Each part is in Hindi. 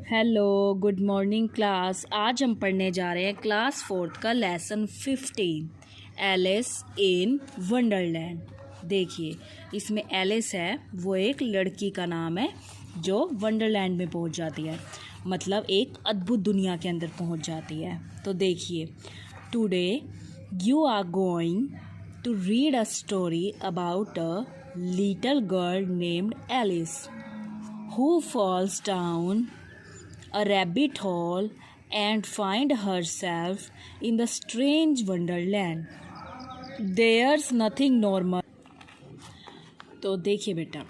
Hello, good morning class. आज हम पढ़ने जा रहे हैं क्लास 4th का लेसन 15 एलिस इन वंडरलैंड। देखिए, इसमें एलिस है, वो एक लड़की का नाम है जो वंडरलैंड में पहुंच जाती है, मतलब एक अद्भुत दुनिया के अंदर पहुंच जाती है। तो देखिए, today you are going to read a story about a little girl named Alice who falls down a rabbit hole and finds herself in the strange wonderland. There's nothing normal. तो देखिए बेटा,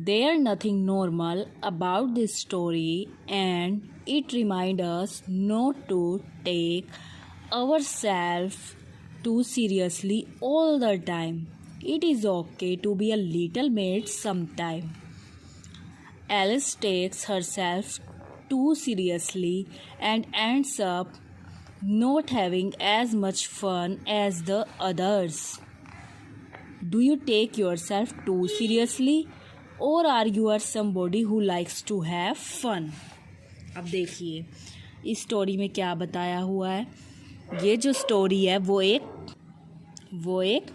there's nothing normal about this story and it reminds us not to take ourselves too seriously all the time. It is okay to be a little mad sometime. Alice takes herself too seriously and ends up not having as much fun as the others. Do you take yourself too seriously or are you somebody who likes to have fun? अब देखिए, इस स्टोरी में क्या बताया हुआ है। ये जो स्टोरी है वो एक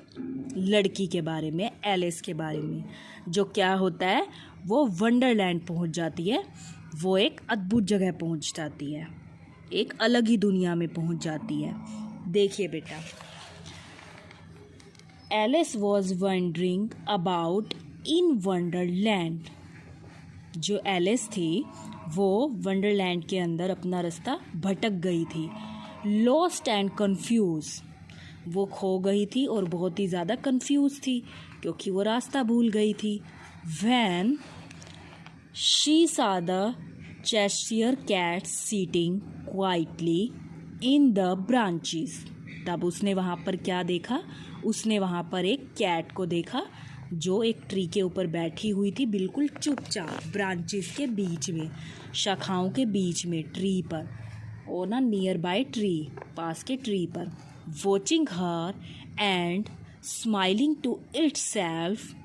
लड़की के बारे में, एलिस के बारे में, जो क्या होता है, वो वंडरलैंड पहुंच जाती है। वो एक अद्भुत जगह पहुंच जाती है, एक अलग ही दुनिया में पहुंच जाती है। देखिए बेटा, Alice was wandering about in Wonderland. जो एलिस थी वो वंडरलैंड के अंदर अपना रास्ता भटक गई थी। लॉस्ट एंड कंफ्यूज, वो खो गई थी और बहुत ही ज़्यादा कंफ्यूज थी क्योंकि वो रास्ता भूल गई थी। When she saw the Cheshire cat sitting quietly in the branches, तब उसने वहाँ पर क्या देखा? उसने वहाँ पर एक कैट को देखा जो एक ट्री के ऊपर बैठी हुई थी, बिल्कुल चुपचाप, ब्रांचेस के बीच में, शाखाओं के बीच में, ट्री पर, और ना नियर बाय ट्री, पास के ट्री पर, watching her and smiling to itself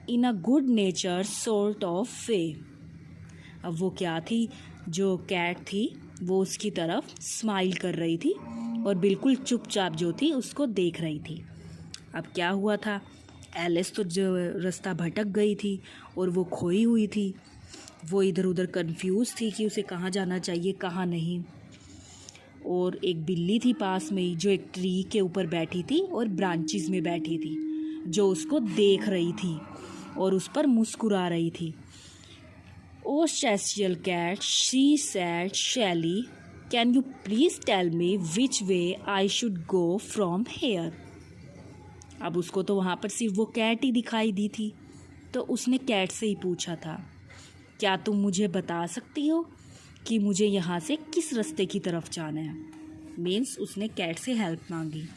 in a good nature sort of way. अब वो क्या थी? जो कैट थी वो उसकी तरफ स्माइल कर रही थी और बिल्कुल चुपचाप जो थी उसको देख रही थी। अब क्या हुआ था? एलिस तो जो रास्ता भटक गई थी और वो खोई हुई थी। वो इधर उधर कंफ्यूज थी कि उसे कहाँ जाना चाहिए, कहाँ नहीं। और एक बिल्ली थी पास में ही जो एक ट्री के ऊपर बैठी थी और ब्रांचेस में बैठी थी, जो उसको देख रही थी और उस पर मुस्कुरा रही थी। Oh Cheshire cat, she said shyly, can you please tell me which way I should go from here. अब उसको तो वहाँ पर सिर्फ वो कैट ही दिखाई दी थी, तो उसने कैट से ही पूछा था, क्या तुम मुझे बता सकती हो कि मुझे यहाँ से किस रास्ते की तरफ जाना है। मीन्स उसने कैट से हेल्प मांगी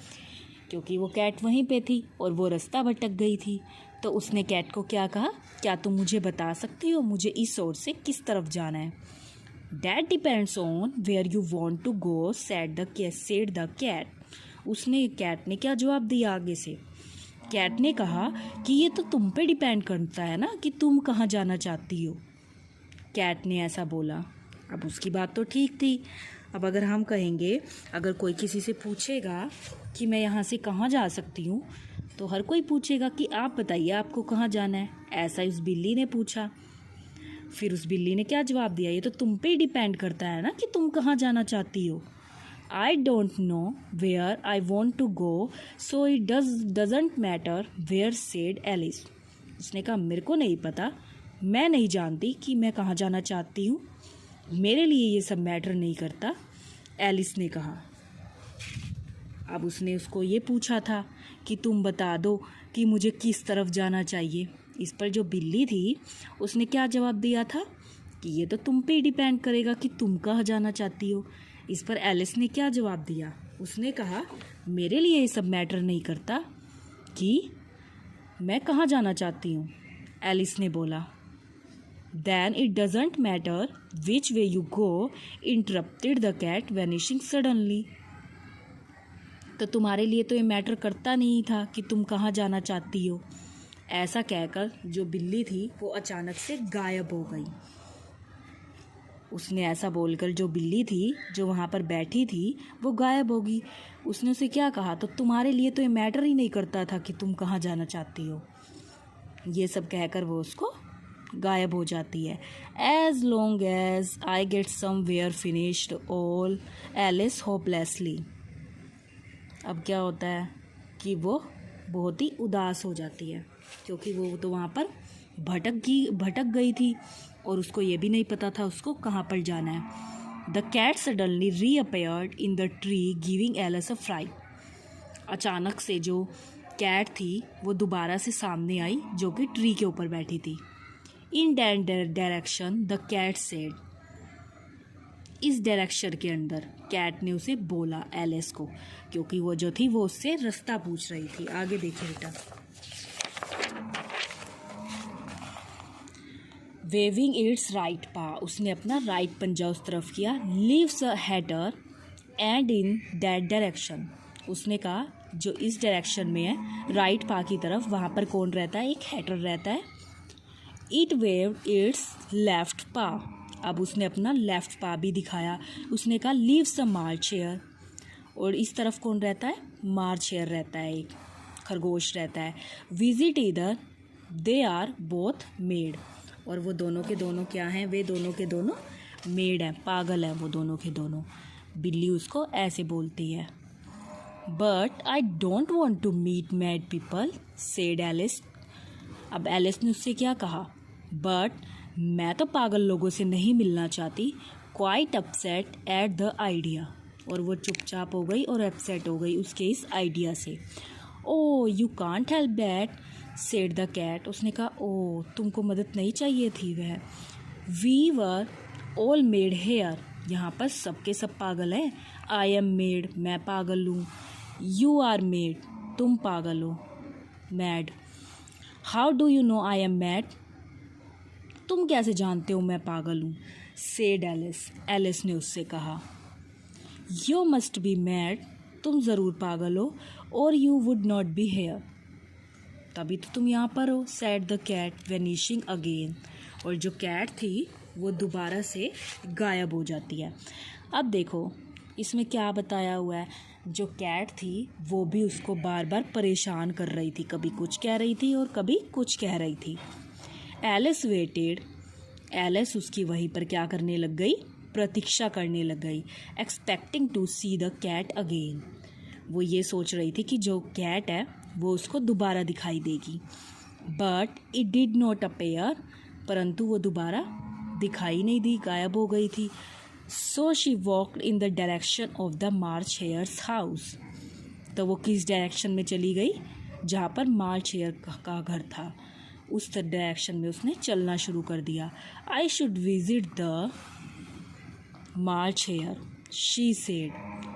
क्योंकि वो कैट वहीं पे थी और वो रास्ता भटक गई थी। तो उसने कैट को क्या कहा, क्या तुम मुझे बता सकती हो मुझे इस ओर से किस तरफ जाना है। That depends on where you want to go, said the cat. उसने, कैट ने क्या जवाब दिया आगे से? कैट ने कहा कि ये तो तुम पे डिपेंड करता है ना कि तुम कहाँ जाना चाहती हो। कैट ने ऐसा बोला। अब उसकी बात तो ठीक थी। अब अगर हम कहेंगे, अगर कोई किसी से पूछेगा कि मैं यहाँ से कहाँ जा सकती हूँ, तो हर कोई पूछेगा कि आप बताइए आपको कहाँ जाना है। ऐसा उस बिल्ली ने पूछा। फिर उस बिल्ली ने क्या जवाब दिया, ये तो तुम पे ही डिपेंड करता है ना कि तुम कहाँ जाना चाहती हो। I don't know where I want to go, so it doesn't matter where, said Alice. उसने कहा, मेरे को नहीं पता, मैं नहीं जानती कि मैं कहाँ जाना चाहती हूँ, मेरे लिए ये सब मैटर नहीं करता, एलिस ने कहा। अब उसने उसको ये पूछा था कि तुम बता दो कि मुझे किस तरफ जाना चाहिए। इस पर जो बिल्ली थी उसने क्या जवाब दिया था कि ये तो तुम पे ही डिपेंड करेगा कि तुम कहाँ जाना चाहती हो। इस पर एलिस ने क्या जवाब दिया? उसने कहा, मेरे लिए ये सब मैटर नहीं करता कि मैं कहाँ जाना चाहती हूँ। एलिस ने बोला। Then it doesn't matter which way you go, interrupted the cat, vanishing suddenly. तो तुम्हारे लिए तो ये मैटर करता नहीं था कि तुम कहाँ जाना चाहती हो। ऐसा कहकर जो बिल्ली थी वो अचानक से गायब हो गई। उसने ऐसा बोलकर जो बिल्ली थी जो वहाँ पर बैठी थी वो गायब होगी। उसने उसे क्या कहा, तो तुम्हारे लिए तो ये मैटर ही नहीं करता था कि तुम कहाँ जाना चाहती हो। ये सब कहकर वो उसको गायब हो जाती है। As long as I get somewhere finished all Alice hopelessly. अब क्या होता है कि वो बहुत ही उदास हो जाती है क्योंकि वो तो वहाँ पर भटक गई थी और उसको ये भी नहीं पता था उसको कहाँ पर जाना है। The cat suddenly reappeared in the tree giving Alice a fright. अचानक से जो कैट थी वो दोबारा से सामने आई जो कि ट्री के ऊपर बैठी थी। In that direction the cat said. इस डायरेक्शन के अंदर कैट ने उसे बोला एलिस को, क्योंकि वो जो थी वो उससे रास्ता पूछ रही थी। आगे देखिए बेटा। वेविंग इट्स राइट पा, उसने अपना राइट पंजा उस तरफ किया। Leaves a header and in that direction, उसने कहा जो इस डायरेक्शन में है राइट पा की तरफ, वहाँ पर कौन रहता है, एक हेडर रहता है। इट वेव्ड इट्स लेफ्ट पा, अब उसने अपना लेफ्ट पा भी दिखाया। उसने कहा लीव्स अ मार्च हेयर, और इस तरफ कौन रहता है, मार्च हेयर रहता है, एक खरगोश रहता है। विजिट इधर दे आर बोथ मेड, और वो दोनों के दोनों क्या हैं, वे दोनों के दोनों मेड हैं, पागल हैं वो दोनों के दोनों। बिल्ली उसको ऐसे बोलती है। But I don't want to meet mad people said Alice. अब एलिस ने उससे क्या कहा, बट मैं तो पागल लोगों से नहीं मिलना चाहती। Quite upset at the idea, और वो चुपचाप हो गई और अपसेट हो गई उसके इस आइडिया से। Oh you can't help that said the cat, उसने कहा ओ तुमको मदद नहीं चाहिए थी वह। We were all mad here, यहाँ पर सबके सब पागल हैं। आई एम मेड, मैं पागल हूँ। यू आर मेड, तुम पागल हो, mad. How do you know I am mad, तुम कैसे जानते हो मैं पागल हूँ, सेड एलिस, एलिस ने उससे कहा। यू मस्ट बी मैड, तुम ज़रूर पागल हो, और you would not be here, तभी तो तुम यहाँ पर हो, said the cat vanishing again, और जो कैट थी वो दोबारा से गायब हो जाती है। अब देखो इसमें क्या बताया हुआ है, जो कैट थी वो भी उसको बार बार परेशान कर रही थी, कभी कुछ कह रही थी और कभी कुछ कह रही थी। एलिस वेटेड, एलिस उसकी वहीं पर क्या करने लग गई, प्रतीक्षा करने लग गई। Expecting to see the cat again, वो ये सोच रही थी कि जो कैट है वो उसको दोबारा दिखाई देगी। But it did not appear, परंतु वो दोबारा दिखाई नहीं दी, गायब हो गई थी। So she walked in the direction of the March hairs house, तो वो किस डायरेक्शन में चली गई, जहाँ पर मार्च हेयर का घर था, उस डायरेक्शन में उसने चलना शुरू कर दिया। I should visit the March Hare she said,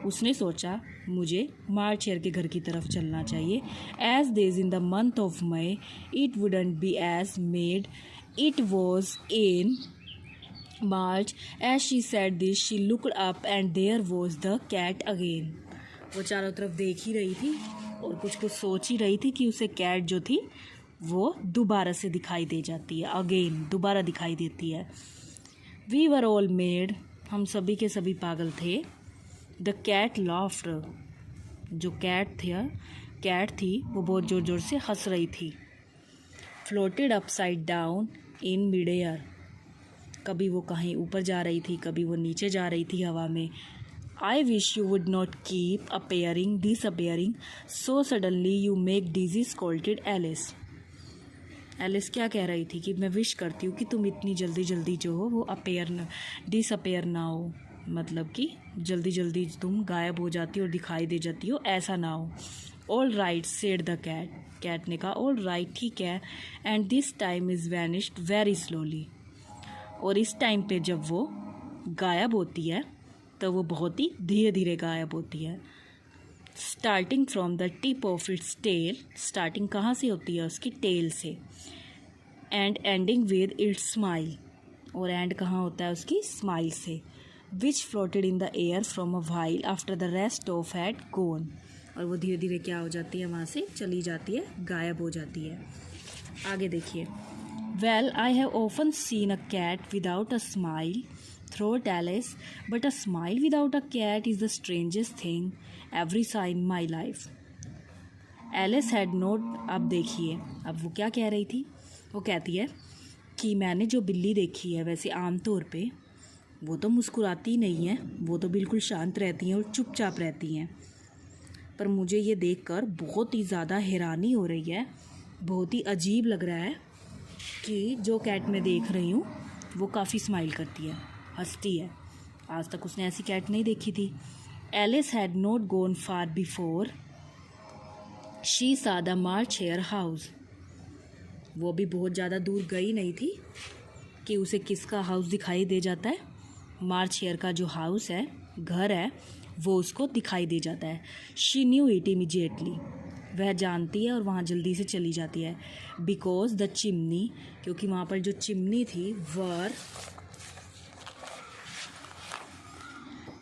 उसने सोचा मुझे मार्च हेयर के घर की तरफ चलना चाहिए। As these in the month of May it wouldn't be as mad it was in March. As she said this she looked up and there was the cat again, वो चारों तरफ देख ही रही थी और कुछ कुछ सोच ही रही थी कि उसे कैट जो थी वो दोबारा से दिखाई दे जाती है, अगेन दोबारा दिखाई देती है। वी वर ऑल मेड, हम सभी के सभी पागल थे। द कैट लाफ्ड, जो कैट थी वो बहुत ज़ोर ज़ोर से हंस रही थी। Floated upside down in mid air, कभी वो कहीं ऊपर जा रही थी, कभी वो नीचे जा रही थी हवा में। I wish you would not keep appearing disappearing so suddenly you make dizzy scolded Alice. Alice क्या कह रही थी कि मैं विश करती हूँ कि तुम इतनी जल्दी जल्दी जो हो वो डिसअपेयर ना हो, मतलब कि जल्दी जल्दी तुम गायब हो जाती हो और दिखाई दे जाती हो, ऐसा ना हो। All right said the cat, cat ने कहा ऑल राइट ठीक है। And this time is vanished very slowly, और इस टाइम पे जब वो गायब होती है तो वो बहुत ही धीरे धीरे गायब होती है। Starting from the tip of its tail, starting कहाँ से होती है, उसकी टेल से। And ending with its smile, और एंड कहाँ होता है, उसकी स्माइल से। Which floated in the air from a while after the rest of had gone, और वो धीरे धीरे क्या हो जाती है, वहाँ से चली जाती है, गायब हो जाती है। आगे देखिए। Well, I have often seen a cat without a smile, thought Alice, but a smile without a cat is the strangest thing ever saw in my life. Alice had not. अब देखिए, अब वो क्या कह रही थी? वो कहती है कि मैंने जो बिल्ली देखी है वैसे आम तौर पे वो तो मुस्कुराती नहीं है, वो तो बिल्कुल शांत रहती हैं और चुपचाप रहती हैं, पर मुझे ये देखकर बहुत ही ज़्यादा हैरानी हो रही है, बहुत ही अजीब लग रहा है कि जो कैट मैं देख रही हूँ वो काफ़ी स्माइल करती है, हंसती है। आज तक उसने ऐसी कैट नहीं देखी थी। Alice had not gone far before she saw the March Hare house. वो भी बहुत ज़्यादा दूर गई नहीं थी कि उसे किसका हाउस दिखाई दे जाता है। मार्च हेयर का जो हाउस है, घर है, वो उसको दिखाई दे जाता है। She knew it immediately. वह जानती है और वहाँ जल्दी से चली जाती है। बिकॉज द चिमनी, क्योंकि वहाँ पर जो चिमनी थी वर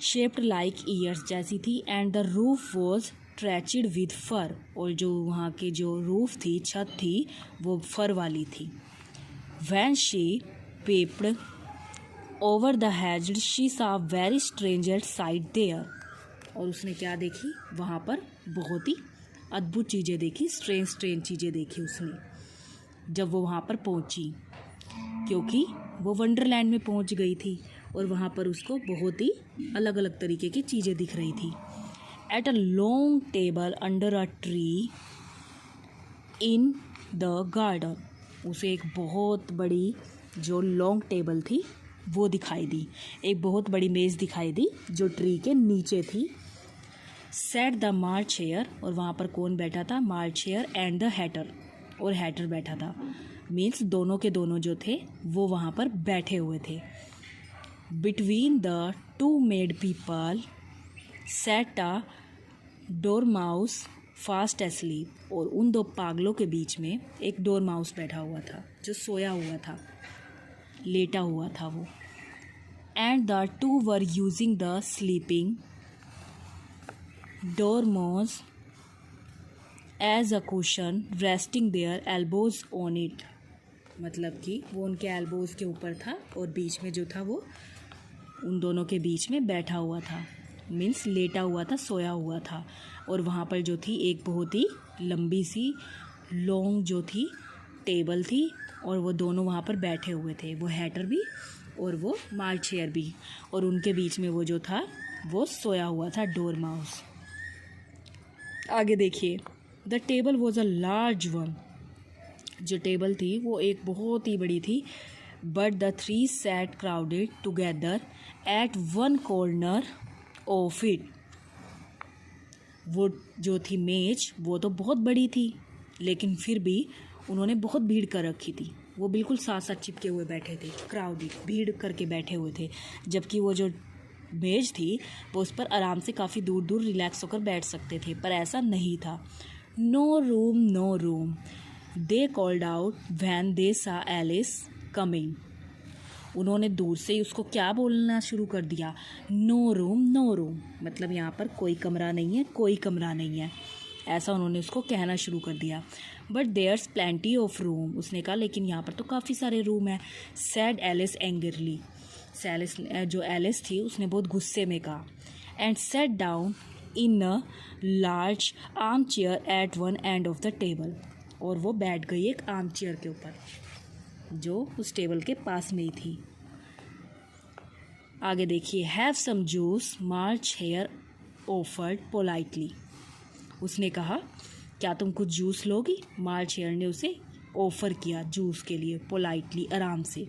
शेप्ड लाइक ईयर्स जैसी थी and the roof was thatched with fur, और जो वहाँ के जो रूफ थी, छत थी, वो फर वाली थी। When she पेप्ड over the hedge she सा वेरी स्ट्रेंजर साइट देयर। और उसने क्या देखी? वहाँ पर बहुत ही अद्भुत चीज़ें देखी, स्ट्रेंज चीज़ें देखी उसने जब वो वहाँ पर पहुँची, क्योंकि वो वंडरलैंड में पहुँच गई थी और वहाँ पर उसको बहुत ही अलग अलग तरीके की चीज़ें दिख रही थी। At a long table under a tree in the garden. उसे एक बहुत बड़ी जो लॉन्ग टेबल थी वो दिखाई दी, एक बहुत बड़ी मेज़ दिखाई दी जो ट्री के नीचे थी। सेट द मार्च हेयर, और वहाँ पर कौन बैठा था? मार्च हेयर एंड द हैटर, और हैटर बैठा था। मीन्स दोनों के दोनों जो थे वो वहाँ पर बैठे हुए थे। Between the two made people set a dormouse fast asleep. और उन दो पागलों के बीच में एक डोरमाउस बैठा हुआ था जो सोया हुआ था, लेटा हुआ था वो। And the two were using the sleeping dormouse as a cushion resting their elbows on it. मतलब कि वो उनके एल्बोज के ऊपर था और बीच में जो था वो उन दोनों के बीच में बैठा हुआ था, मीन्स लेटा हुआ था, सोया हुआ था। और वहाँ पर जो थी एक बहुत ही लंबी सी लॉन्ग जो थी टेबल थी और वो दोनों वहाँ पर बैठे हुए थे, वो हैटर भी और वो मार्च हेयर भी, और उनके बीच में वो जो था वो सोया हुआ था डोरमाउस। आगे देखिए, the table was a large one. जो टेबल थी वो एक बहुत ही बड़ी थी। But the three sat crowded together at one corner of it. वो जो थी मेज वो तो बहुत बड़ी थी, लेकिन फिर भी उन्होंने बहुत भीड़ कर रखी थी। वो बिल्कुल साथ साथ चिपके हुए बैठे थे, क्राउडेड, भीड़ करके बैठे हुए थे। जबकि वो जो मेज थी वो उस पर आराम से काफ़ी दूर दूर रिलैक्स होकर बैठ सकते थे, पर ऐसा नहीं था। No room, no room, they called out when they saw Alice coming. उन्होंने दूर से ही उसको क्या बोलना शुरू कर दिया? नो रूम, नो रूम, मतलब यहाँ पर कोई कमरा नहीं है, कोई कमरा नहीं है, ऐसा उन्होंने उसको कहना शुरू कर दिया। But there's plenty of room, उसने कहा लेकिन यहाँ पर तो काफ़ी सारे रूम हैं। सैड एलिस एंगरली, एलिस जो एलिस थी उसने बहुत गुस्से में कहा। And sat down in a large arm chair at one end of the table. और वो बैठ गई एक आर्म चेयर के ऊपर जो उस टेबल के पास में ही थी। आगे देखिए, have some juice March Hare offered politely. उसने कहा क्या तुम कुछ जूस लोगी? मार्च हेयर ने उसे ऑफ़र किया जूस के लिए, पोलाइटली, आराम से।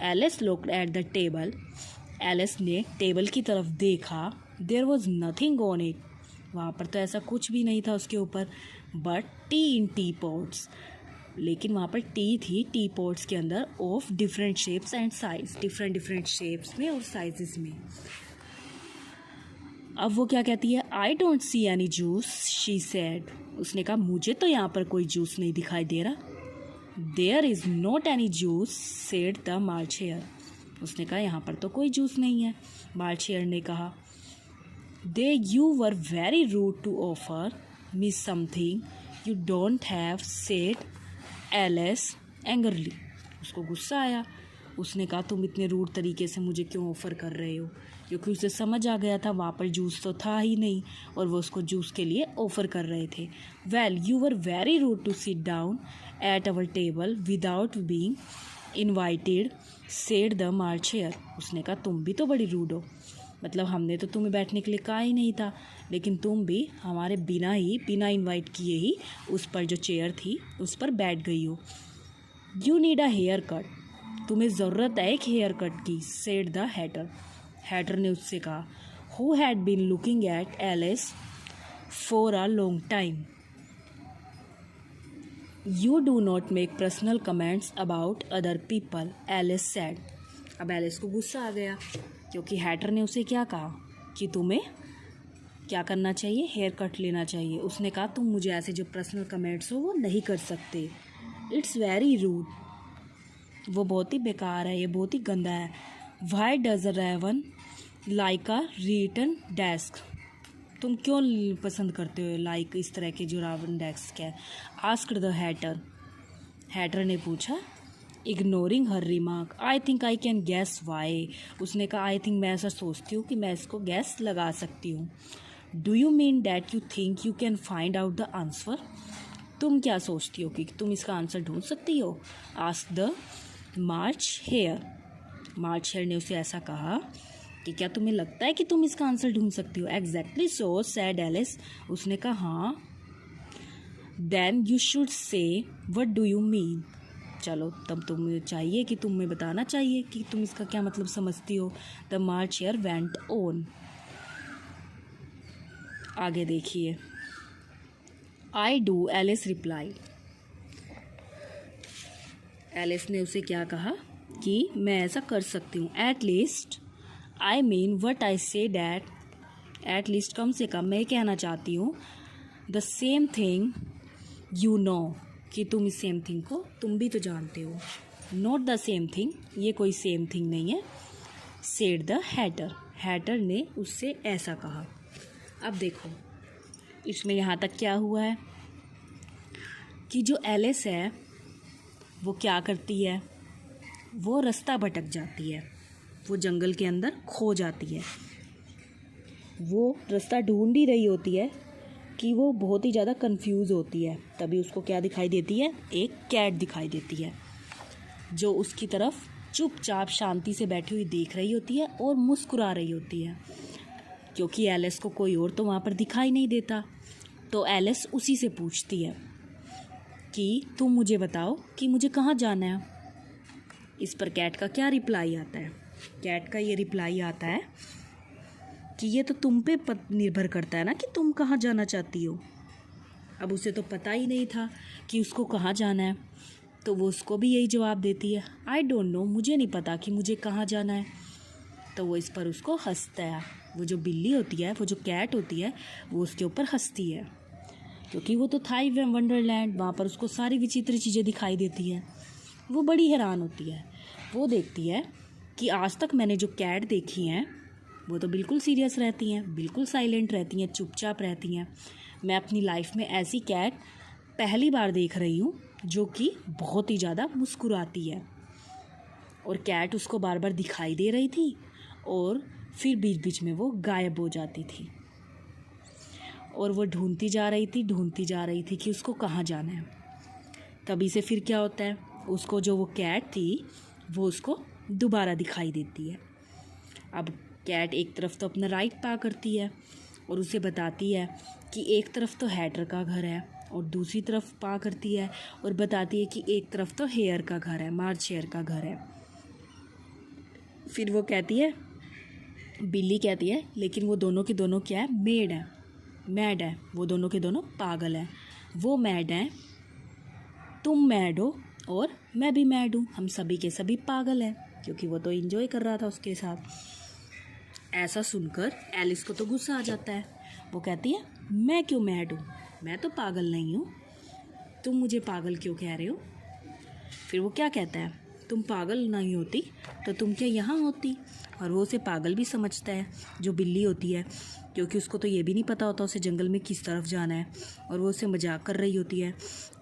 Alice looked at the table. Alice ने टेबल की तरफ देखा। There was nothing on it, वहाँ पर तो ऐसा कुछ भी नहीं था उसके ऊपर। But T in T pots, लेकिन वहाँ पर टी थी टी पॉट्स के अंदर, of different shapes and size, different shapes में और साइजेस में। अब वो क्या कहती है? I don't see any juice, she said. उसने कहा मुझे तो यहाँ पर कोई जूस नहीं दिखाई दे रहा। There is not any juice, said the March Hare. उसने कहा यहाँ पर तो कोई जूस नहीं है। मार्च हेयर ने कहा they you were very rude to offer me something you don't have, said Alice angrily. उसको गुस्सा आया। उसने कहा तुम इतने रूड तरीके से मुझे क्यों ऑफ़र कर रहे हो, क्योंकि उसे समझ आ गया था वहाँ पर जूस तो था ही नहीं और वो उसको जूस के लिए ऑफ़र कर रहे थे। Well you were very rude to sit down at our table without being invited said the March Hare. उसने कहा तुम भी तो बड़ी रूड हो, मतलब हमने तो तुम्हें बैठने के लिए कहा ही नहीं था, लेकिन तुम भी हमारे बिना इनवाइट किए ही उस पर जो चेयर थी उस पर बैठ गई हो। You need a haircut, तुम्हें ज़रूरत है एक हेयर कट की, सेड द हैटर। हैटर ने उससे कहा, who had been looking at Alice for a long time. You do not make personal comments about other people, Alice said. अब एलिस को गुस्सा आ गया, क्योंकि हैटर ने उसे क्या कहा कि तुम्हें क्या करना चाहिए, हेयर कट लेना चाहिए। उसने कहा तुम मुझे ऐसे जो पर्सनल कमेंट्स हो वो नहीं कर सकते, इट्स वेरी रूड, वो बहुत ही बेकार है, ये बहुत ही गंदा है। Why does a raven like a written desk, तुम क्यों पसंद करते हो लाइक इस तरह के जो रावण डेस्क है। आस्क्ड द हैटर, हैटर ने पूछा। Ignoring her remark, I think I can guess why. उसने कहा आई थिंक मैं ऐसा सोचती हूँ कि मैं इसको गैस लगा सकती हूँ। Do you mean that you think you can find out the answer, तुम क्या सोचती हो कि तुम इसका आंसर ढूंढ सकती हो। Ask the March Hare, March Hare ने उसे ऐसा कहा कि क्या तुम्हें लगता है कि तुम इसका आंसर ढूंढ सकती हो। एग्जैक्टली सो सैड एलिस, उसने कहा हाँ। Then you should say what do you mean, चलो तब तुम्हें चाहिए कि तुम्हें बताना चाहिए कि तुम इसका क्या मतलब समझती हो। The March Hare went on, आगे देखिए। I do, Alice reply, Alice ने उसे क्या कहा कि मैं ऐसा कर सकती हूँ। At least I mean what I say that, at least कम से कम मैं कहना चाहती हूँ। The same thing you know, कि तुम इस सेम थिंग को तुम भी तो जानते हो। नॉट द सेम थिंग, ये कोई सेम थिंग नहीं है। सेड द हैटर, हैटर ने उससे ऐसा कहा। अब देखो इसमें यहाँ तक क्या हुआ है कि जो एलिस है वो क्या करती है, वो रास्ता भटक जाती है, वो जंगल के अंदर खो जाती है। वो रास्ता ढूंढ ही रही होती है कि वो बहुत ही ज़्यादा कंफ्यूज होती है। तभी उसको क्या दिखाई देती है, एक कैट दिखाई देती है जो उसकी तरफ चुपचाप शांति से बैठी हुई देख रही होती है और मुस्कुरा रही होती है, क्योंकि एलिस को कोई और तो वहाँ पर दिखाई नहीं देता। तो एलिस उसी से पूछती है कि तुम मुझे बताओ कि मुझे कहाँ जाना है। इस पर कैट का क्या रिप्लाई आता है, कैट का ये रिप्लाई आता है कि ये तो तुम पे निर्भर करता है ना कि तुम कहाँ जाना चाहती हो। अब उसे तो पता ही नहीं था कि उसको कहाँ जाना है, तो वो उसको भी यही जवाब देती है, आई डोंट नो, मुझे नहीं पता कि मुझे कहाँ जाना है। तो वो इस पर उसको हंसता है। वो जो बिल्ली होती है, वो जो कैट होती है, वो उसके ऊपर हंसती है, क्योंकि वो तो था ही वंडरलैंड, वहाँ पर उसको सारी विचित्र चीज़ें दिखाई देती हैं। वो बड़ी हैरान होती है। वो देखती है कि आज तक मैंने जो कैट देखी हैं वो तो बिल्कुल सीरियस रहती हैं, बिल्कुल साइलेंट रहती हैं, चुपचाप रहती हैं। मैं अपनी लाइफ में ऐसी कैट पहली बार देख रही हूँ जो कि बहुत ही ज़्यादा मुस्कुराती है। और कैट उसको बार बार दिखाई दे रही थी और फिर बीच बीच में वो गायब हो जाती थी। और वो ढूंढती जा रही थी कि उसको कहाँ जाना है। तभी से फिर क्या होता है, उसको जो वो कैट थी वो उसको दोबारा दिखाई देती है। अब कैट एक तरफ तो अपना राइट पा करती है और उसे बताती है कि एक तरफ तो हैटर का घर है, और दूसरी तरफ पा करती है और बताती है कि एक तरफ तो हेयर का घर है, मार्च हेयर का घर है। फिर वो कहती है, बिल्ली कहती है, लेकिन वो दोनों के दोनों क्या है, मैड है, वो दोनों के दोनों पागल हैं। वो मैड हैं, तुम मैड हो और मैं भी मैड हूँ, हम सभी के सभी पागल हैं, क्योंकि वो तो एंजॉय कर रहा था उसके साथ। ऐसा सुनकर एलिस को तो गुस्सा आ जाता है। वो कहती है, मैं क्यों मैड हूँ, मैं तो पागल नहीं हूँ, तुम मुझे पागल क्यों कह रहे हो। फिर वो क्या कहता है, तुम पागल नहीं होती तो तुम क्या यहाँ होती। और वो उसे पागल भी समझता है, जो बिल्ली होती है, क्योंकि उसको तो ये भी नहीं पता होता उसे जंगल में किस तरफ जाना है, और वो उसे मजाक कर रही होती है।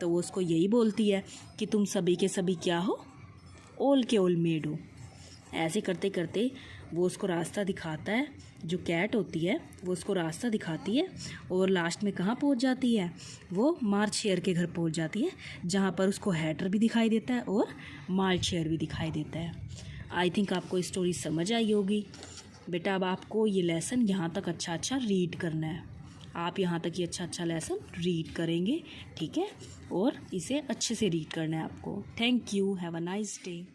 तो वो उसको यही बोलती है कि तुम सभी के सभी क्या हो, ओल के ओल मेडो। ऐसे करते करते वो उसको रास्ता दिखाता है, जो कैट होती है वो उसको रास्ता दिखाती है और लास्ट में कहाँ पहुँच जाती है, वो मार्च शेयर के घर पहुँच जाती है, जहाँ पर उसको हैटर भी दिखाई देता है और मार्च शेयर भी दिखाई देता है। आई थिंक आपको स्टोरी समझ आई होगी। बेटा अब आपको ये लेसन यहाँ तक अच्छा रीड करना है। आप यहाँ तक ये अच्छा लेसन रीड करेंगे, ठीक है, और इसे अच्छे से रीड करना है आपको। Thank you, have a nice day.